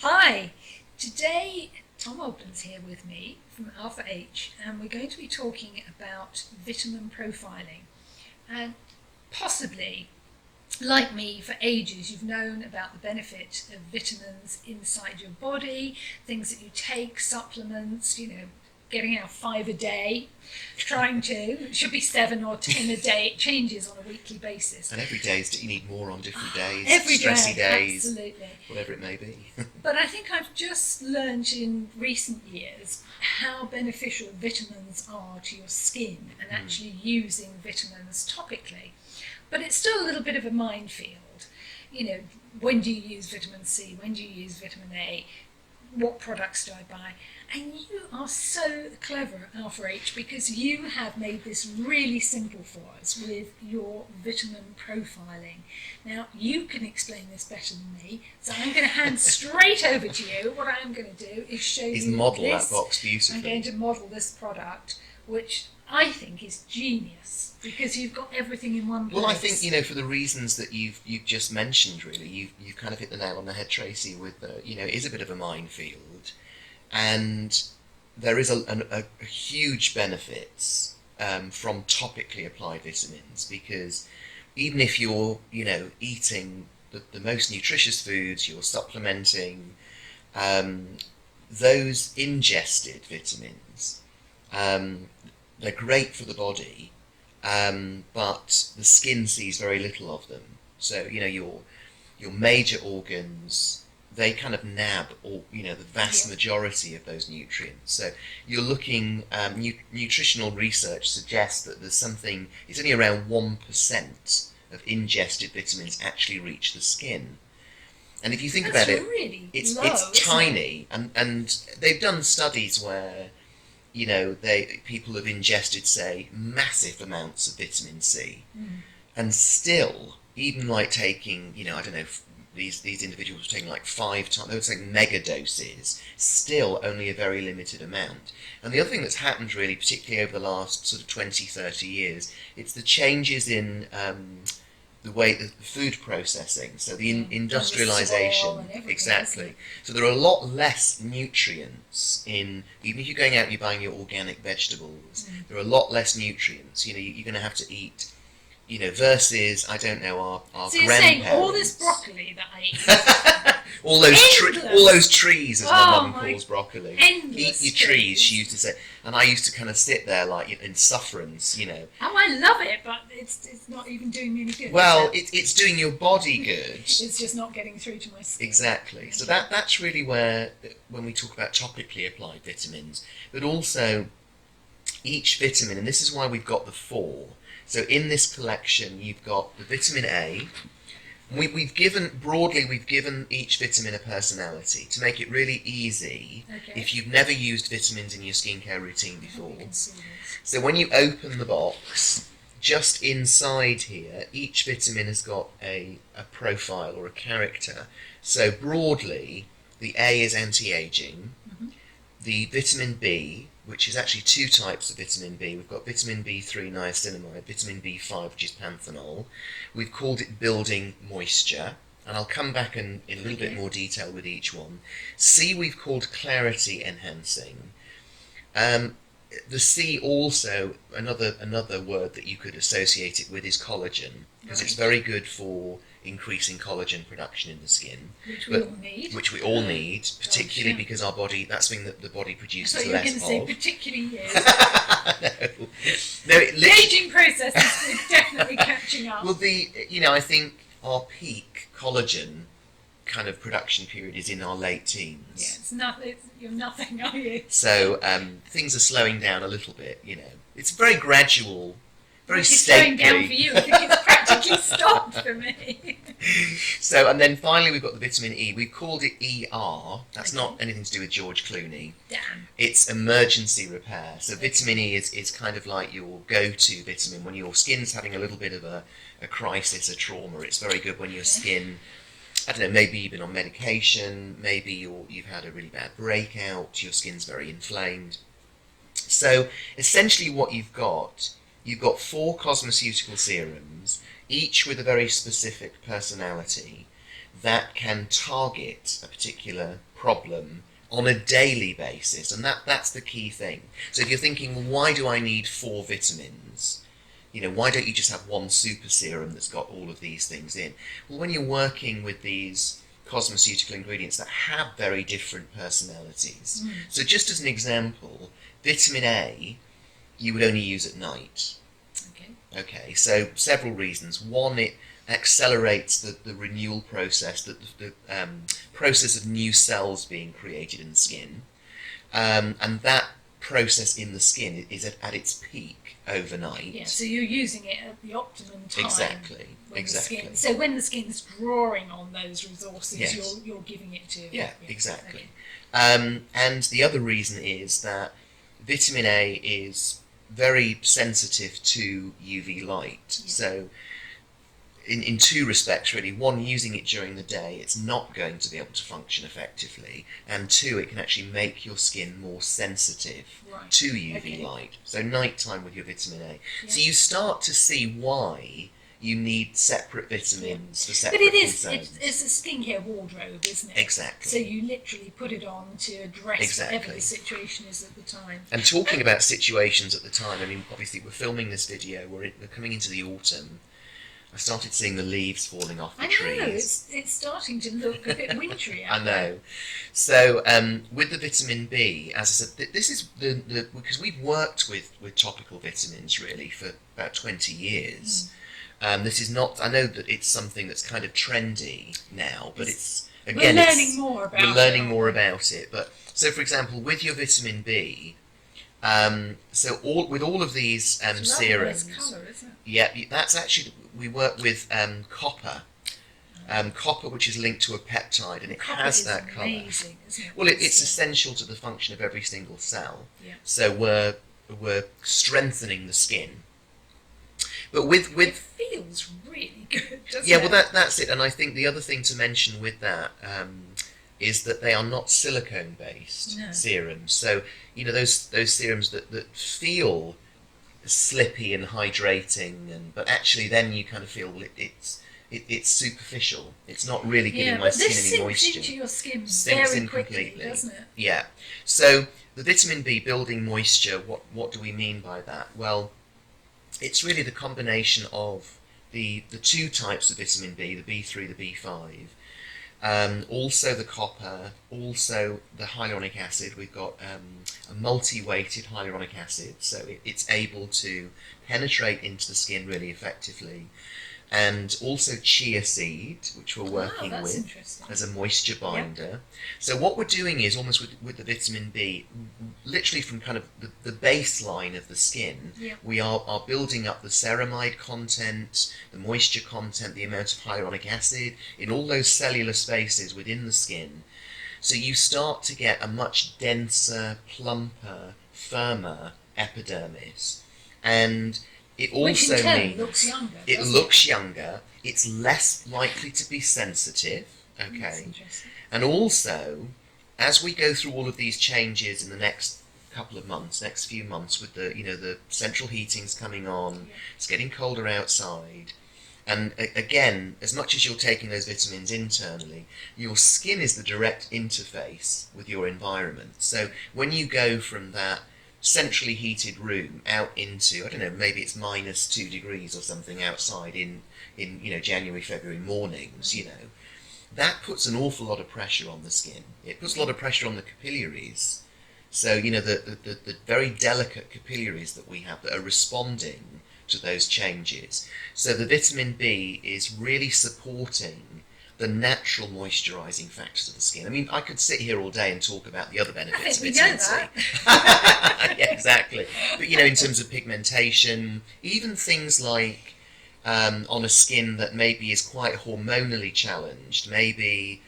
Hi, today Tom Ogden's here with me from Alpha H, and we're going to be talking about vitamin profiling. And possibly, like me, for ages you've known about the benefit of vitamins inside your body, things that you take, supplements, getting out 5 a day, trying to. It should be 7 or 10 a day. It changes on a weekly basis. And every day you need more on different days, Every stressy day, days, absolutely. whatever it may be. But I think I've just learned in recent years how beneficial vitamins are to your skin and actually using vitamins topically. But it's still a little bit of a minefield. When do you use vitamin C? When do you use vitamin A? What products do I buy? And you are so clever, Alpha H, because you have made this really simple for us with your vitamin profiling. Now, you can explain this better than me, so I'm going to hand straight over to you. What I'm going to do is show you model this. that box beautifully. I'm going to model this product, which I think is genius, because you've got everything in one place. Well, I think, for the reasons that you've just mentioned, really, you've kind of hit the nail on the head, Tracey, with, it is a bit of a minefield. And there is a huge benefits from topically applied vitamins, because even if you're, eating the most nutritious foods, you're supplementing, those ingested vitamins, they're great for the body, but the skin sees very little of them. So, your major organs, they kind of nab all, the vast majority of those nutrients. So you're looking, nutritional research suggests that there's something, it's only around 1% of ingested vitamins actually reach the skin. And if you think about it, really it's low, tiny. And they've done studies where, people have ingested, say, massive amounts of vitamin C. And still, even like taking, I don't know, these individuals were taking like 5 times, they were taking mega doses, still only a very limited amount. And the other thing that's happened really, particularly over the last sort of 20, 30 years, it's the changes in the way the food processing, so the industrialization, exactly. So there are a lot less nutrients in, even if you're going out and you're buying your organic vegetables, there are a lot less nutrients. You're going to have to eat, versus, I don't know, our so you're grandparents. saying all this broccoli that I eat, all those trees, as my mum calls broccoli. Eat your trees, she used to say. And I used to kind of sit there like in sufferance, Oh, I love it, but it's not even doing me any good. Well, it's doing your body good. It's just not getting through to my skin. Exactly. So that's really where, when we talk about topically applied vitamins, but also each vitamin, and this is why we've got the 4. So in this collection, you've got the vitamin A. We've given each vitamin a personality to make it really easy if you've never used vitamins in your skincare routine before. So when you open the box, just inside here, each vitamin has got a profile or a character. So broadly, the A is anti-aging. The vitamin B, which is actually 2 types of vitamin B. We've got vitamin B3 niacinamide, vitamin B5, which is panthenol. We've called it building moisture, and I'll come back in a little bit more detail with each one. C we've called clarity enhancing. The C also, another word that you could associate it with is collagen, because it's very good for increasing collagen production in the skin. Which we all need, particularly because our body, that's something that the body produces less of. I thought you were going to say particularly you. No, the aging process is definitely catching up. Well, I think our peak collagen kind of production period is in our late teens. You're nothing, are you? So things are slowing down a little bit, It's very gradual, very stately. It's slowing down for you. I think it's practically stopped for me. So, and then finally we've got the vitamin E. We've called it ER. That's not anything to do with George Clooney. Damn. It's emergency repair. So vitamin E is kind of like your go-to vitamin when your skin's having a little bit of a crisis, a trauma. It's very good when your skin, I don't know, maybe you've been on medication, maybe you've had a really bad breakout, your skin's very inflamed. So essentially what you've got 4 cosmeceutical serums, each with a very specific personality that can target a particular problem on a daily basis, and that's the key thing. So if you're thinking, well, why do I need 4 vitamins? Why don't you just have one super serum that's got all of these things in? Well, when you're working with these cosmeceutical ingredients that have very different personalities. So just as an example, vitamin A, you would only use at night. Okay, so several reasons. One, it accelerates the renewal process, the process of new cells being created in the skin, and that process in the skin is at its peak overnight. Yeah, so you're using it at the optimum time. Exactly. So when the skin's drawing on those resources, yes. you're giving it to. Yeah, exactly. Okay. And the other reason is that vitamin A is very sensitive to UV light. Yeah. So in 2 respects, really. 1, using it during the day, it's not going to be able to function effectively. And 2, it can actually make your skin more sensitive to UV light. So nighttime with your vitamin A. Yeah. So you start to see why you need separate vitamins for separate concerns. It's a skincare wardrobe, isn't it? Exactly. So you literally put it on to address whatever the situation is at the time. And talking about situations at the time, I mean, obviously we're filming this video, we're coming into the autumn. I started seeing the leaves falling off the trees. I know, it's starting to look a bit wintry out I know. So with the vitamin B, as I said, this is because we've worked with topical vitamins really for about 20 years. This is not, I know that it's something that's kind of trendy now, but it's, again, we're learning more about it. But so, for example, with your vitamin B, with all of these serums, nice colour, isn't it? Yeah, that's actually, we work with copper. Copper, which is linked to a peptide, and it has that colour. Amazing, isn't it? Well, it's essential to the function of every single cell. Yeah. So we're strengthening the skin. But with it feels really good, doesn't it? Yeah, well, that's it. And I think the other thing to mention with that is that they are not silicone-based serums. So those serums that feel slippy and hydrating, but actually then you kind of feel it's superficial. It's not really giving my skin any moisture. This sinks into your skin Sinks very in quickly, completely. Doesn't it? Yeah. So the vitamin B building moisture. What do we mean by that? Well, it's really the combination of the 2 types of vitamin B, the B3, the B5, also the copper, also the hyaluronic acid. We've got a multi-weighted hyaluronic acid, so it's able to penetrate into the skin really effectively. And also chia seed, which we're working with as a moisture binder. Yep. So what we're doing is, almost with the vitamin B, literally from kind of the baseline of the skin, we are building up the ceramide content, the moisture content, the amount of hyaluronic acid in all those cellular spaces within the skin. So you start to get a much denser, plumper, firmer epidermis. And it also means it looks younger. It's less likely to be sensitive. Okay, and also, as we go through all of these changes in the next few months, with the central heating's coming on, it's getting colder outside, and again, as much as you're taking those vitamins internally, your skin is the direct interface with your environment. So when you go from that centrally heated room out into, I don't know, maybe it's -2 degrees or something outside in January, February mornings, that puts an awful lot of pressure on the skin. It puts a lot of pressure on the capillaries. So, the very delicate capillaries that we have that are responding to those changes. So the vitamin B is really supporting the natural moisturising factors of the skin. I mean, I could sit here all day and talk about the other benefits of vitamin C. Yeah, exactly. But in terms of pigmentation, even things like on a skin that maybe is quite hormonally challenged, maybe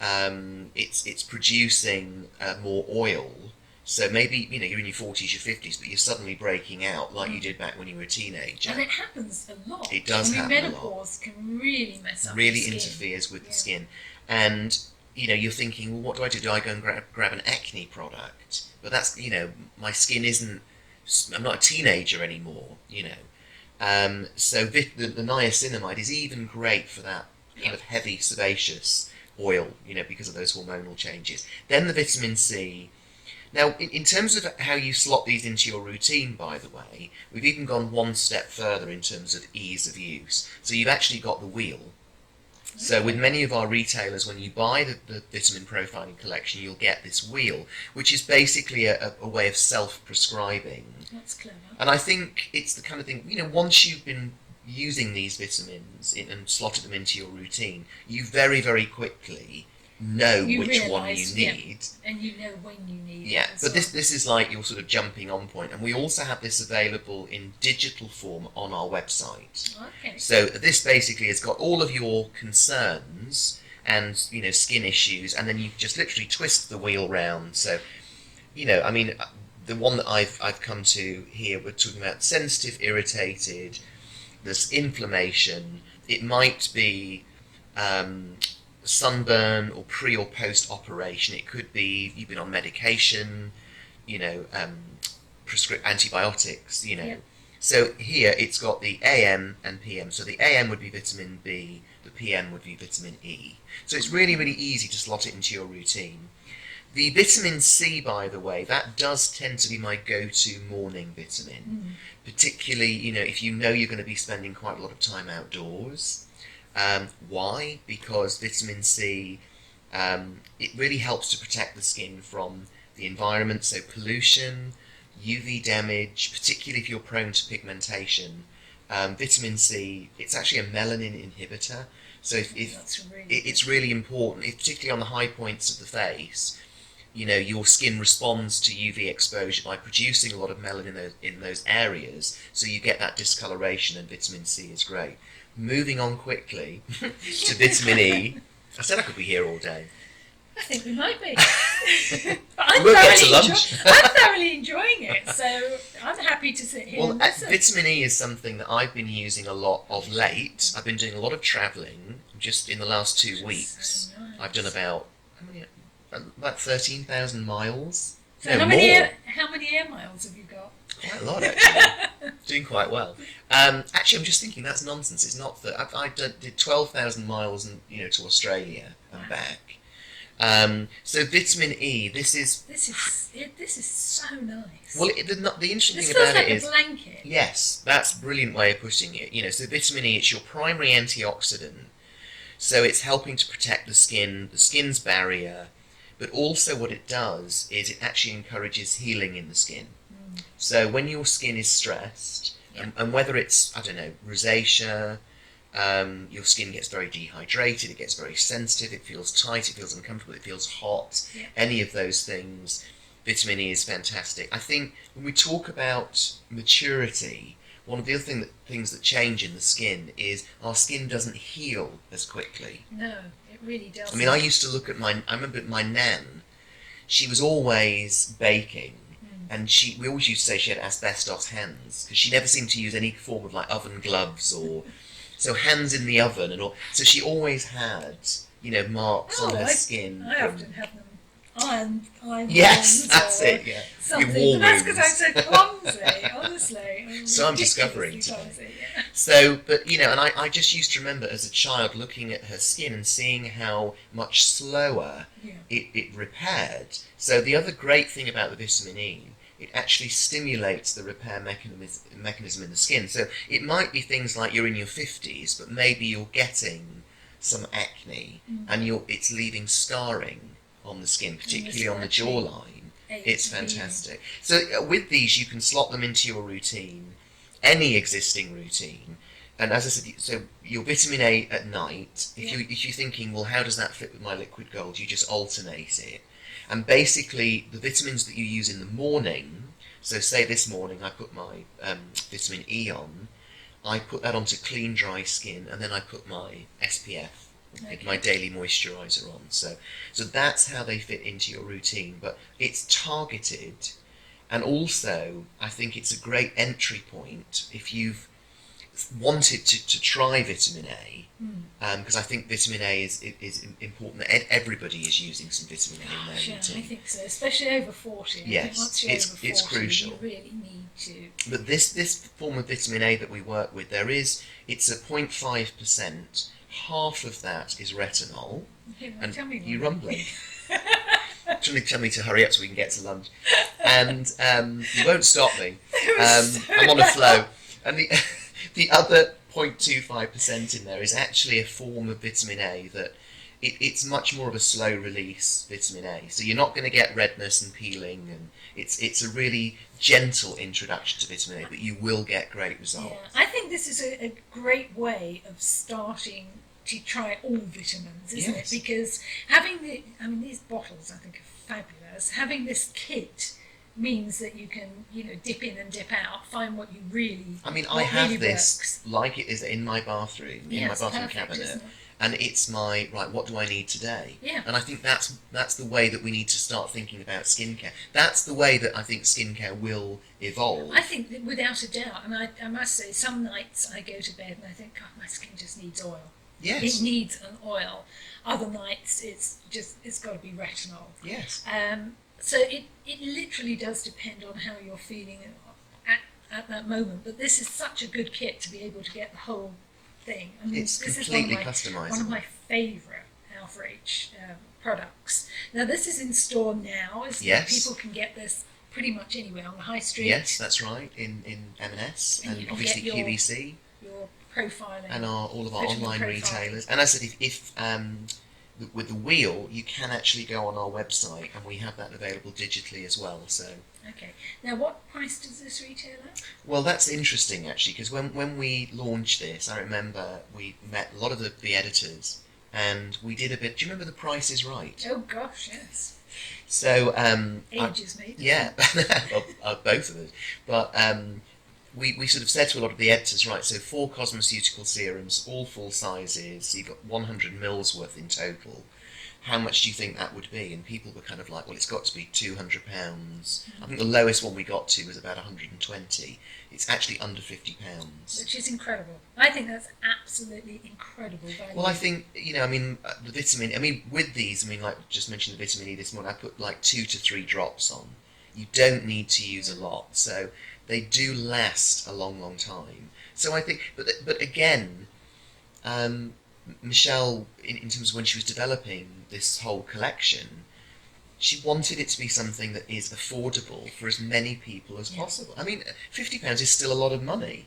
it's producing more oil. So maybe you're in your 40s, your 50s, but you're suddenly breaking out like you did back when you were a teenager. And it happens a lot. It does happen a lot. Menopause can really mess up really the skin. Interferes with the skin. And you're thinking, well, what do I do? Do I go and grab an acne product? But that's my skin isn't. I'm not a teenager anymore. So the niacinamide is even great for that kind of heavy sebaceous oil, because of those hormonal changes. Then the vitamin C. Now, in terms of how you slot these into your routine, by the way, we've even gone one step further in terms of ease of use. So you've actually got the wheel. So with many of our retailers, when you buy the vitamin profiling collection, you'll get this wheel, which is basically a way of self-prescribing. That's clever. And I think it's the kind of thing, once you've been using these vitamins and slotted them into your routine, you very, very quickly know which one you need. Yeah, and you know when you need it. Yeah, but this is like your sort of jumping on point. And we also have this available in digital form on our website. Okay. So this basically has got all of your concerns and, skin issues, and then you just literally twist the wheel round. So, the one that I've come to here, we're talking about sensitive, irritated, there's inflammation, it might be sunburn or pre or post operation, it could be you've been on medication, antibiotics, Yep. So here it's got the AM and PM. So the AM would be vitamin B, the PM would be vitamin E. So it's really, really easy to slot it into your routine. The vitamin C, by the way, that does tend to be my go-to morning vitamin, particularly, if you're going to be spending quite a lot of time outdoors. Why? Because vitamin C, it really helps to protect the skin from the environment, so pollution, UV damage, particularly if you're prone to pigmentation. Vitamin C, it's actually a melanin inhibitor, so it's really important, particularly on the high points of the face. Your skin responds to UV exposure by producing a lot of melanin in those areas, so you get that discoloration, and vitamin C is great. Moving on quickly to vitamin E. I said I could be here all day. I think we might be. We won't get to lunch. I'm thoroughly enjoying it, so I'm happy to sit here and listen. Vitamin E is something that I've been using a lot of late. I've been doing a lot of travelling. Just in the last 2 weeks, so nice. I've done about 13,000 miles. So how many air miles have you got? Quite a lot, actually. Doing quite well. Actually, I'm just thinking that's nonsense. It's not that I did 12,000 miles, to Australia and back. So vitamin E, this is so nice. Well, the interesting This thing feels about like it a is blanket. yes, that's a brilliant way of putting it. So vitamin E, it's your primary antioxidant. So it's helping to protect the skin's barrier, but also what it does is it actually encourages healing in the skin. So when your skin is stressed, and whether it's, rosacea, your skin gets very dehydrated, it gets very sensitive, it feels tight, it feels uncomfortable, it feels hot, any of those things, vitamin E is fantastic. I think when we talk about maturity, one of the other things that change in the skin is our skin doesn't heal as quickly. No, it really doesn't. I used to look at I remember my nan, she was always baking, and we always used to say she had asbestos hands, because she never seemed to use any form of oven gloves or, so hands in the oven and all. So she always had, marks on her skin. I often have them iron yes, that's it, yeah. Something. Your war But that's wounds. because I'm so clumsy, honestly. So I'm discovering ridiculously today. clumsy, yeah. So, but and I just used to remember as a child looking at her skin and seeing how much slower it repaired. So the other great thing about the vitamin E, it actually stimulates the repair mechanism in the skin. So it might be things like you're in your 50s, but maybe you're getting some acne and it's leaving scarring on the skin, particularly on the jawline. It's fantastic. So with these, you can slot them into your routine, any existing routine. And as I said, so your vitamin A at night, if you're thinking, well, how does that fit with my liquid gold? You just alternate it. And basically, the vitamins that you use in the morning, so say this morning I put my vitamin E on, I put that onto clean, dry skin, and then I put my SPF, my daily moisturiser on. So that's how they fit into your routine, but it's targeted, and also I think it's a great entry point if you've wanted to try vitamin A, because I think vitamin A is important. Everybody is using some vitamin A in their routine. I think so, especially over 40. Yes, I think once you're over 40, it's crucial. You really need to. But this form of vitamin A that we work with, it's a 0.5%. Half of that is retinol, And tell me you're more. rumbling. Trying to tell me to hurry up so we can get to lunch. And you won't stop me. I'm on a flow. And the other 0.25% in there is actually a form of vitamin A that it's much more of a slow release vitamin A. So you're not going to get redness and peeling, and it's a really gentle introduction to vitamin A, but you will get great results. Yeah, I think this is a great way of starting to try all vitamins, isn't Yes. it? Because having these bottles, I think, are fabulous. Having this kit means that you can, dip in and dip out, find what you really. I have this works. like it is in my bathroom, in my bathroom Perfect, cabinet. isn't it? And it's my, right, what do I need today? Yeah. And I think that's the way that we need to start thinking about skincare. That's the way that I think skincare will evolve. I think that without a doubt, and I must say, some nights I go to bed and I think, God, my skin just needs oil. Yes. It needs an oil. Other nights it's got to be retinol. Yes. So it literally does depend on how you're feeling at that moment. But this is such a good kit to be able to get the whole thing. I mean, It's this completely is customisable. one of my favourite Alpha H products. Now this is in store now. Yes. People can get this pretty much anywhere on the high street. Yes, that's right. In M&S And and you can obviously get QVC your profiling and all of our vitamin online profiling. retailers. And as I said, if with the wheel, you can actually go on our website, and we have that available digitally as well. So. Okay. Now, what price does this retail at? Well, that's interesting actually, because when we launched this, I remember we met a lot of the editors, and we did a bit. Do you remember The Price Is Right? Oh gosh, yes. So Ages, maybe. yeah, well, both of us. But we sort of said to a lot of the editors, right, so 4 cosmeceutical serums, all full sizes, so you've got 100 mils worth in total. How much do you think that would be? And people were kind of like, well, it's got to be £200. I think the lowest one we got to was about 120. It's actually under £50. Which is incredible. I think that's absolutely incredible value. Well, I think, the vitamin, with these, like just mentioned the vitamin E this morning, I put like 2 to 3 drops on. You don't need to use a lot. So they do last a long, long time. So I think, but again, Michelle, in terms of when she was developing this whole collection, she wanted it to be something that is affordable for as many people as possible. I mean, £50 is still a lot of money.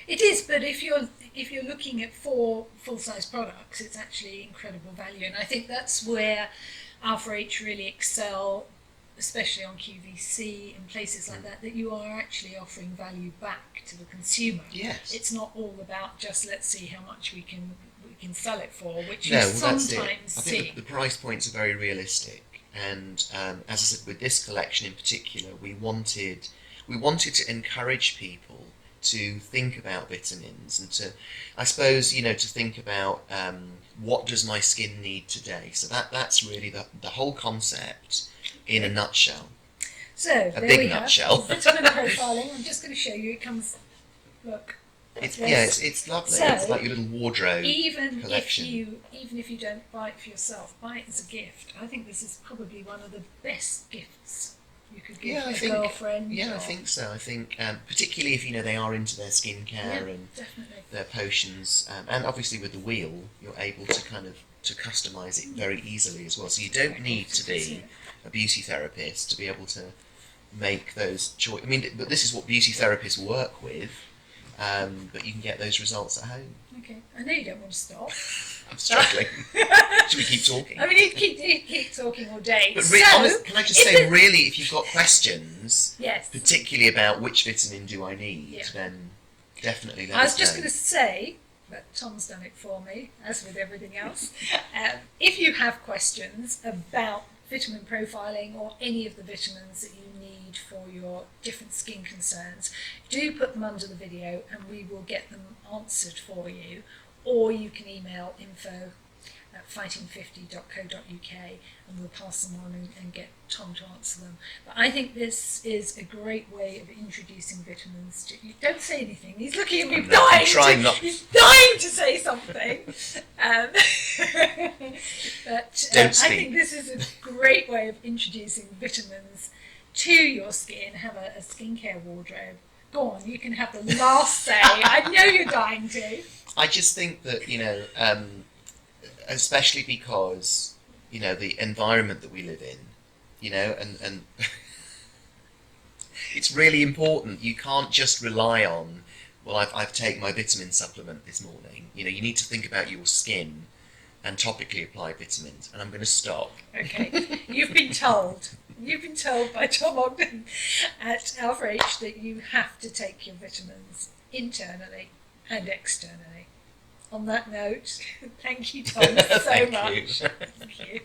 It is, but if you're looking at 4 full-size products, it's actually incredible value, and I think that's where Alpha H really excel, especially on QVC and places like that you are actually offering value back to the consumer. Yes. It's not all about just let's see how much we can sell it for, which No, you well, that's sometimes it. I see. think the price points are very realistic, and as I said, with this collection in particular, we wanted to encourage people to think about vitamins and to, I suppose, to think about what does my skin need today. So that's really the whole concept in a nutshell. So A there big we nutshell. have vitamin profiling. I'm just going to show you. It comes. Look. It's lovely. So, it's like your little wardrobe even collection. if you don't buy it for yourself, buy it as a gift. I think this is probably one of the best gifts you could give a girlfriend. Yeah, I think so. I think particularly if they are into their skincare and definitely. their potions, and obviously with the wheel, you're able to to customise it very easily as well. So you don't need to be a beauty therapist to be able to make those choices. But this is what beauty therapists work with. But you can get those results at home. Okay, I know you don't want to stop. I'm struggling. Should we keep talking? I mean, he'd keep talking all day. But can I just say, really, if you've got questions, yes, particularly about which vitamin do I need, then definitely let us know. I was just going to say, but Tom's done it for me, as with everything else. If you have questions about vitamin profiling or any of the vitamins that you need for your different skin concerns, do put them under the video and we will get them answered for you, or you can email info@fighting50.co.uk and we'll pass them on and get Tom to answer them. But I think this is a great way of introducing vitamins to you. Don't say anything. He's looking at me He's dying to say something. But I think this is a great way of introducing vitamins to your skin. Have a skincare wardrobe. Go on, you can have the last say. I know you're dying to. I just think that, especially because, you know, the environment that we live in, you know, and it's really important. You can't just rely on, well, I've taken my vitamin supplement this morning. You know, you need to think about your skin and topically applied vitamins. And I'm going to stop. Okay, you've been told. You've been told by Tom Ogden at Alpha H that you have to take your vitamins internally and externally. On that note, thank you, Tom, so Thank much. you. Thank you.